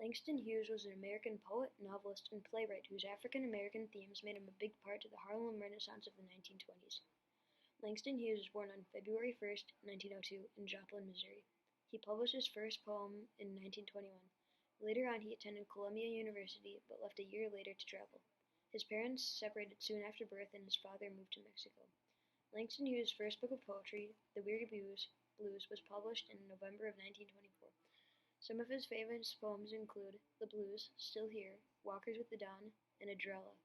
Langston Hughes was an American poet, novelist, and playwright whose African-American themes made him a big part of the Harlem Renaissance of the 1920s. Langston Hughes was born on February 1, 1902, in Joplin, Missouri. He published his first poem in 1921. Later on, he attended Columbia University, but left a year later to travel. His parents separated soon after birth, and his father moved to Mexico. Langston Hughes' first book of poetry, The Weird Blues, was published in November of 1924. Some of his favorite poems include The Blues, Still Here, Walkers with the Dawn, and Adrella.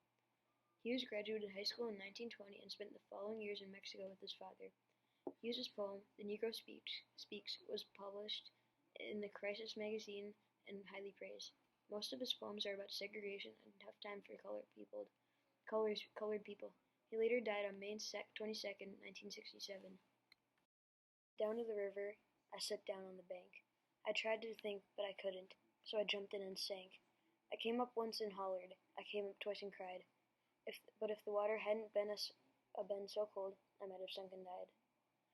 Hughes graduated high school in 1920 and spent the following years in Mexico with his father. Hughes's poem, The Negro Speaks, was published in the Crisis magazine and highly praised. Most of his poems are about segregation and a tough time for colored people. He later died on May 22, 1967. Down to the river, I sat down on the bank. I tried to think, but I couldn't, so I jumped in and sank. I came up once and hollered. I came up twice and cried. But if the water hadn't been so cold, I might have sunk and died.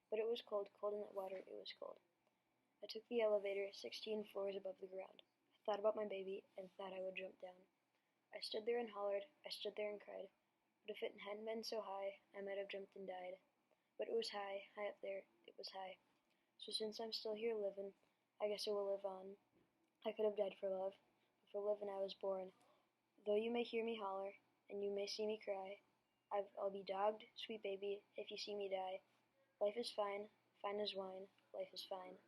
But it was cold, cold in that water, it was cold. I took the elevator 16 floors above the ground. I thought about my baby and thought I would jump down. I stood there and hollered, I stood there and cried. But if it hadn't been so high, I might have jumped and died. But it was high, high up there, it was high. So since I'm still here living, I guess I will live on. I could have died for love, but for living I was born. Though you may hear me holler, and you may see me cry, I'll be dogged, sweet baby, if you see me die. Life is fine, fine as wine, life is fine.